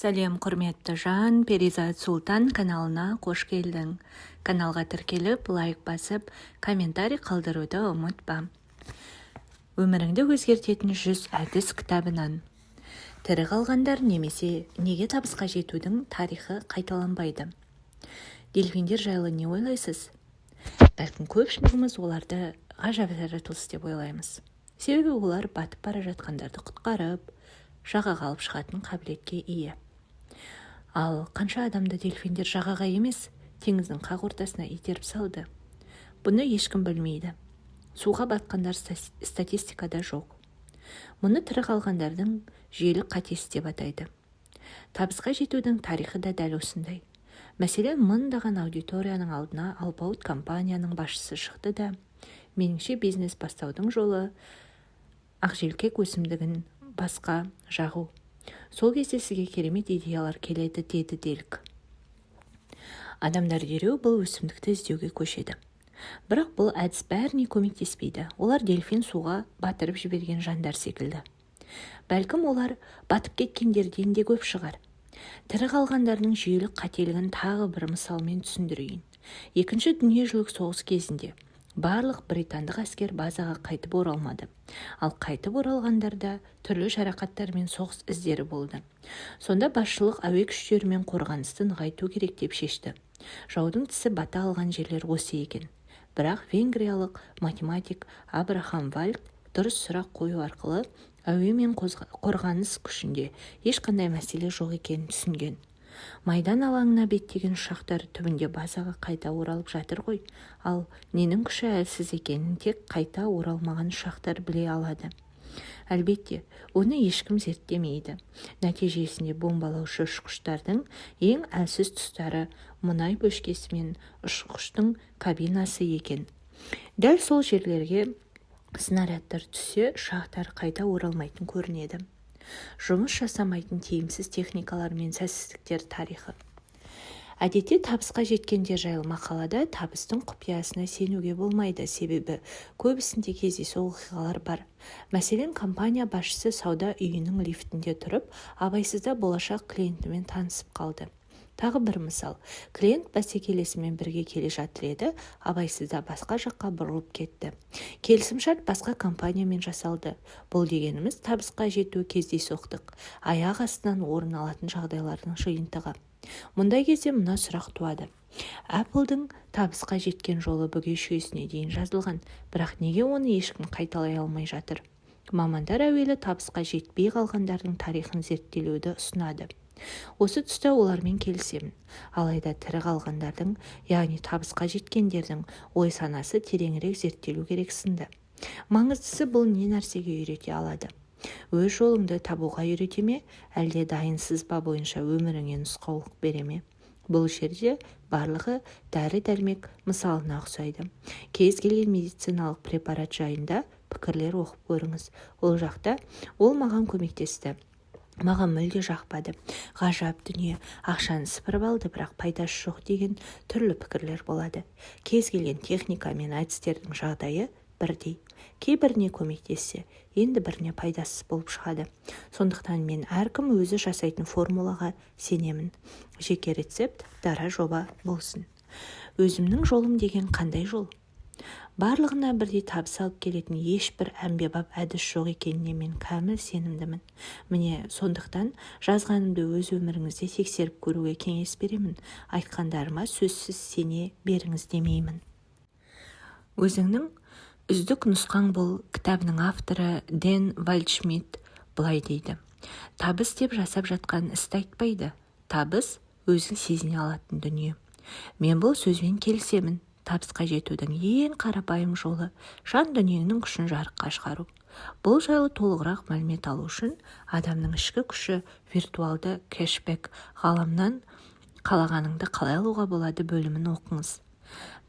Сәлем құрметті жан, Перизат Султан каналына қош келдің. Каналға тіркеліп, лайк басып, комментарий қалдыруды ұмытпа. Өміріңді өзгертетін 100 әдіс кітабынан. Тірі қалғандар немесе неге табысқа жетудің тарихы қайталанбайды. Дельфиндер жайлы не ойлайсыз? Бәлкім көпшілігіміз оларды ғажап жаратылыс деп ойлаймыз. Себебі олар батып бара жатқандарды құтқарып, жағаға алып шығатын қабілетке ие. Ал қанша адамды дельфиндер жағаға емес, теңіздің қақ ортасына итеріп салды. Бұны ешкім білмейді. Суға батқандар статистикада жоқ. Мұны тірі қалғандардың жүйелік қатесі деп атайды. Табысқа жетудің тарихы да дәл осындай. Мәселен, мыңдаған аудиторияның алдына алпауыт компанияның басшысы шықты да, меніңше бизнес бастаудың жолы ақжелкек өсімдігін басқа жағу. Сол кезде сізге керемет идеялар келеді, деді делік. Адамдар дереу бұл өсімдікті іздеуге көшеді. Бірақ бұл әдіс бәріне көмектеспейді. Олар дельфин суға батырып жіберген жандар секілді. Бәлкім олар батып кеткендерден де көп шығар. Тірі қалғандардың жүйелік қателігін тағы бір мысалмен түсіндірейін. Екінші дүниежүзілік соғыс кезінде барлық британдық әскер базаға қайтып оралмады. Ал қайтып оралғандарда түрлі жарақаттар мен соғыс іздері болды. Сонда басшылық әуе күштері мен қорғанысты нығайту керек деп шешті. Жаудың тісі бата алған жерлер осы екен. Бірақ венгриялық математик Абрахам Вальд дұрыс сұрақ қою арқылы әуе мен қорғаныс күшінде ешқандай мәселе жоқ екенін түсінген. Майдан алаңына беттеген ұшақтар түбінде базаға қайта оралып жатыр ғой, ал ненің күші әлсіз екенін тек қайта оралмаған ұшақтар біле алады. Әлбетте, оны ешкім зерттемейді. Нәтижесінде бомбалаушы ұшқыштардың ең әлсіз тұстары мұнай бөшкесі мен ұшқыштың кабинасы екен. Дәл сол жерлерге снарядтар түссе, ұшақтар қайта оралмайтын көрінеді. Жұмыс жасамайтын тиімсіз техникалар мен сәтсіздіктер тарихы. Әдетте табысқа жеткендер жайлы мақалада табыстың құпиясына сенуге болмайды, себебі көбісінде кездейсоқ оқиғалар бар. Мәселен, компания басшысы сауда үйінің лифтінде тұрып, абайсызда болашақ клиентімен танысып қалды. Тағы бір мысал, клиент бәсекелесімен бірге келе жатыр еді, абайсызда басқа жаққа бұрылып кетті. Келісімшарт басқа компаниямен жасалды. Бұл дегеніміз табысқа жету кездейсоқтық, аяқ астынан орын алатын жағдайлардың жиынтығы. Мұндай кезде мына сұрақ туады. Apple'дың табысқа жеткен жолы бүге шүйесіне дейін жазылған, бірақ неге оны ешкім қайталай алмай жатыр? Мамандар әуелі табысқа жетпей қалғандардың тарихын зерттелуді ұсынады. Осы тұста олармен келісемін. Алайда тірі қалғандардың, яғни табысқа жеткендердің ой санасы тереңірек зерттелу керек сынды. Маңыздысы бұл не нәрсеге үйрете алады? Өз жолыңды табуға үйрете ме, әлде дайын сызба бойынша өміріңе нұсқаулық бере ме? Бұл жерде барлығы дәрі-дәрмек мысалына ұқсайды. Кез келген медициналық препарат жайында пікірлер оқып көріңіз. Ол жақта ол маған көмектесті. Маған мүлде жақпады. Ғажап дүние, ақшаны сыпырып алды, бірақ пайдасы жоқ деген түрлі пікірлер болады. Кез келген техника мен әдістердің жағдайы бірдей. Кейбіріне көмектессе, енді біріне пайдасыз болып шығады. Сондықтан мен әркім өзі жасайтын формулаға сенемін. Жеке рецепт, дара жоба болсын. Өзімнің жолым деген қандай жол? Барлығына бірдей табыс алып келетін ешбір әмбебап әдіс жоқ екеніне мен кәміл сенімдімін. Міне, сондықтан жазғанымды өз өміріңізде тексеріп көруге кеңес беремін. Айтқандарыма сөзсіз сене беріңіз демеймін. Өзіңнің үздік нұсқаң бұл кітабының авторы Дэн Вальдшмидт былай дейді. Табыс деп жасап жатқан істі айтпайды. Табыс өзің сезіне алатын дүние. Мен бұл сөзбен келісемін. Табысқа жетудің ең қарапайым жолы жан дүниенің күшін жарыққа шығару. Бұл жайлы толығырақ мәлімет алу үшін адамның ішкі күші виртуалды кэшбэк ғаламнан қалағаныңды қалай алуға болады бөлімін оқыңыз.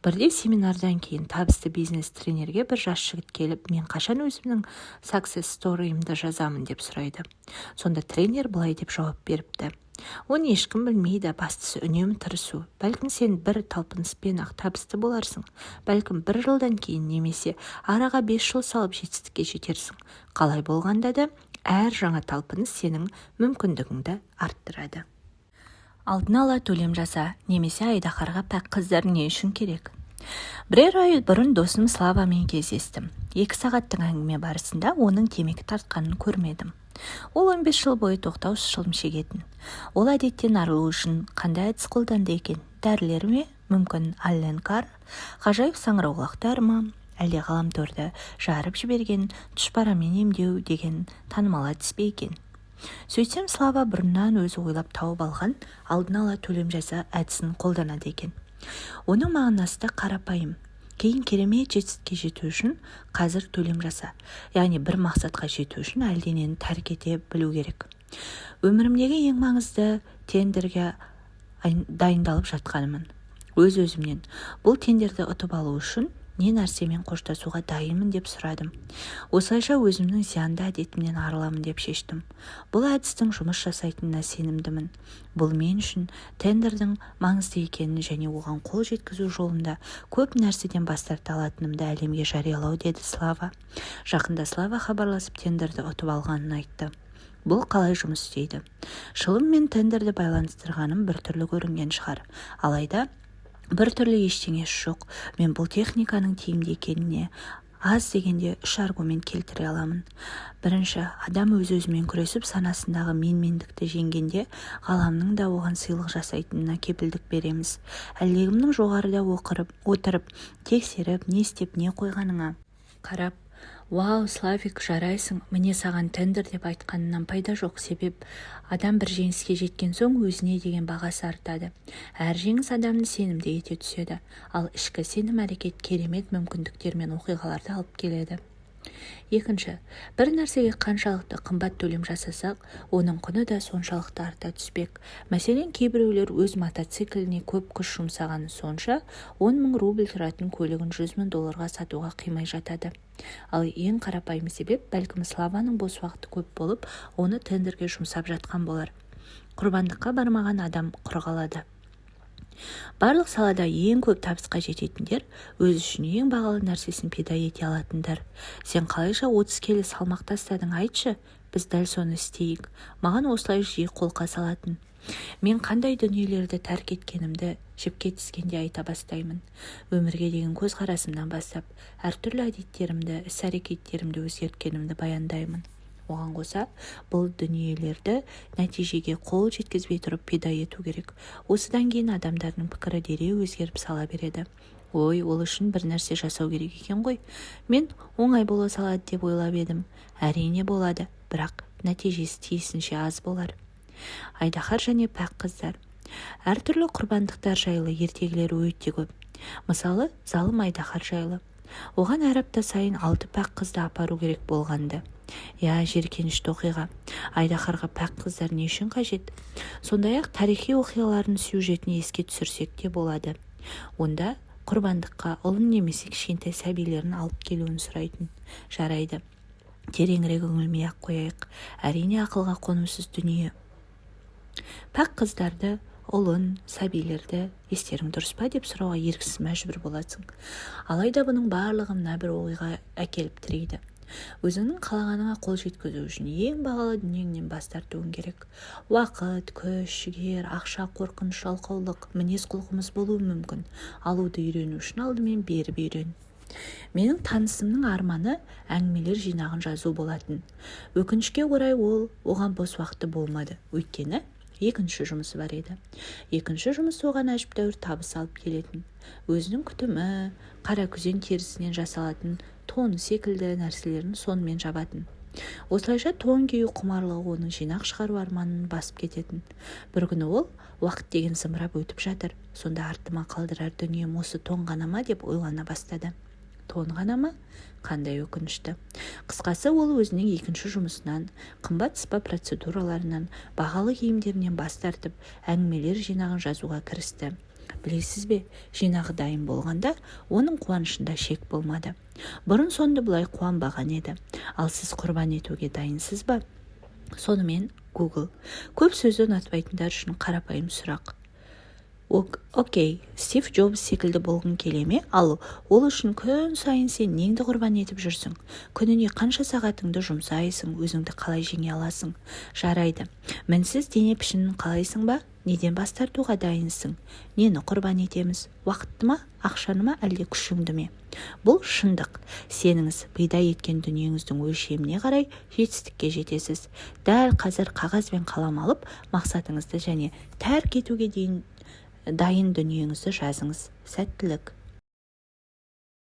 Бірде семинардан кейін табысты бизнес тренерге бір жас жігіт келіп, мен қашан өзімнің success story'імді жазамын деп сұрайды. Сонда тренер былай деп жауап беріпті. Оны ешкім білмейді, бастысы үнемі тырысу. Бәлкім сен бір талпыныспен ақ табысты боларсың. Бәлкім 1 жылдан кейін немесе араға 5 жыл салып жетістікке жетерсің. Қалай болғанда да әр жаңа талпыныс сенің мүмкіндігіңді арттырады. Алдын ала төлем жаса, немесе айдаһарға пәк қыздар не үшін керек? Бірер ай бұрын досым Славамен кездестім. 2 сағаттың әңгіме барысында оның темекі тартқанын көрмедім. Ол 15 жыл бойы тоқтаусыз шылым шегетін. Ол әдеттен арылу үшін қандай әдіс қолданды екен? Дәрілер ме? Мүмкін Алленкар? Ғажайып саңырауқұлақтар ма? Әлде ғаламторды жарып жіберген тұшпарамен емдеу деген танымал әдіс пе екен? Сөйтсем, Слава бұрыннан өзі ойлап тауып алған алдын ала төлем жаса әдісін қолданады екен. Оның мағынасы да қарапайым. Кейін керемет жетістікке жету үшін қазір төлем жаса. Яғни бір мақсатқа жету үшін әлденені тәрк ете білу керек. Өмірімдегі ең маңызды тендерге дайындалып жатқанымын. Өз-өзімнен бұл тендерді ұтып алу үшін не нәрсемен қоштасуға дайынмын деп сұрадым. Осылайша өзімнің зиянды әдетімнен арыламын деп шештім. Бұл әдістің жұмыс жасайтынына сенімдімін. Бұл мен үшін тендердің маңызды екенін және оған қол жеткізу жолында көп нәрседен бас тарта алатынымды әлемге жариялау, деді Слава. Жақында Слава хабарласып тендерді ұтып алғанын айтты. Бұл қалай жұмыс істейді? Шылым мен тендерді байланыстырғаным біртүрлі көрінген шығар. Алайда бір түрлі ештеңесі жоқ. Мен бұл техниканың тиімді екеніне аз дегенде 3 аргумент келтіре аламын. Бірінші, адам өз-өзімен күресіп санасындағы менмендікті жеңгенде ғаламның да оған сыйлық жасайтынына кепілдік береміз. Әлдегімнің жоғарыда отырып, тексеріп, не істеп, не қойғаныңа қарап, «Вау, Славик, жарайсың, міне саған тендер» деп айтқанынан пайда жоқ. Себеп, адам бір жеңіске жеткен соң өзіне деген бағасы артады. Әр жеңіс адамды сенімді ете түседі, ал ішкі сенім әрекет керемет мүмкіндіктер мен оқиғаларды алып келеді. Екінші, бір нәрсеге қаншалықты қымбат төлем жасасақ, оның құны да соншалықты арта түспек. Мәселен, кейбіреулер өз мотоцикліне көп күш жұмсағаны сонша 10 000 рубль тұратын көлігін 100 000 долларға сатуға қимай жатады. Ал ең қарапайым себеп, бәлкім Славаның бос уақыты көп болып, оны тендерге жұмсап жатқан болар. Құрбандыққа бармаған адам құр қалады. Барлық салада ең көп табысқа жететіндер өз үшін ең бағалы нәрсесін пида ете алатындар. Сен қалайша 30 келі салмақ тастадың, айтшы, біз дәл соны істейік. Маған осылай жиі қолқа салатын. Мен қандай дүниелерді тәрк еткенімді жіпке тізгенде айта бастаймын. Өмірге деген көзқарасымнан бастап, әртүрлі әдеттерімді, іс-әрекеттерімді өзгерткенімді баяндаймын. Оған қоса, бұл дүниелерді нәтижеге қол жеткізбей тұрып пида ету керек. Осыдан кейін адамдардың пікірі дереу өзгеріп сала береді. Ой, ол үшін бір нәрсе жасау керек екен ғой. Мен оңай бола салады деп ойлап едім. Әрине болады, бірақ нәтижесі тиісінше аз болар. Айдаһар және пәк қыздар. Әртүрлі құрбандықтар жайлы ертегілері өте көп. Мысалы, залым айдаһар жайлы. Оған әр апта сайын 6 пәк қызды апару керек болғанды. Жеркенішті оқиға. Айдаһарға пәк қыздар не үшін қажет? Сондай-ақ тарихи оқиғалардың сюжетін еске түсірсек те болады. Онда құрбандыққа ұлын немесе кішкентай сәбилерін алып келуін сұрайтын. Жарайды. Тереңірек үңілмей-ақ қояйық. Әрине ақылға қонымсыз дүние. Пәк қыздарды, ұлын, сәбилерді естерің дұрыс па деп сұрауға еріксіз мәжбүр боласың. Алайда бұның барлығы мына бір ойға әкеліп тірейді. Өзіңнің қалағаныңа қол жеткізу үшін ең бағалы дүниеңнен бас тартуың керек. Уақыт, күш, жігер, ақша, қорқыныш, жалқаулық, мінез-құлқымыз болуы мүмкін. Алуды үйрену үшін алдымен беріп үйрен. Менің танысымның арманы әңгімелер жинағын жазу болатын. Өкінішке орай оған бос уақыты болмады. Өйткені екінші жұмысы бар еді. Екінші жұмысы оған әжептәуір табыс алып келетін. Өзінің күтімі, қара күзен терісінен жасалатын тоны секілді нәрселерін сонымен жабатын. Осылайша тон кию құмарлығы оның жинақ шығару арманын басып кететін. Бір күні ол уақыт деген зымырап өтіп жатыр. Сонда артыма қалдырар дүнием осы тон ғана ма деп ойлана бастады. Тон ғана ма? Қандай өкінішті. Қысқасы, ол өзінің екінші жұмысынан, қымбат спа процедураларынан, бағалы киімдерінен бас тартып, әңгімелер жинағын жазуға кірісті. Білесіз бе, жинағы дайын болғанда, оның қуанышында шек болмады. Бұрын сонды бұлай қуанбаған еді. Ал сіз құрбан етуге дайынсыз ба? Сонымен Google. Көп сөзді ұнатпайтындар үшін қарапайым сұрақ. Окей, Стив Джобс секілді болғың келе ме? Ал ол үшін күн сайын сен неңді құрбан етіп жүрсің? Күніне қанша сағатыңды жұмсайсың? Өзіңді қалай жеңе аласың? Жарайды. Мінсіз дене пішінін қалайсың ба? Неден бас тартуға дайынсың? Нені құрбан етеміз? Уақытты ма? Ақшаны ма? Әлде күшіңді ме? Бұл шындық. Сеніңіз пайда еткен дүниеңіздің өлшеміне қарай жетістікке жетесіз. Дәл қазір қағаз бен қалам алып, мақсатыңызды және тәрк етуге дайын дүниеңізді жазыңыз. Сәттілік.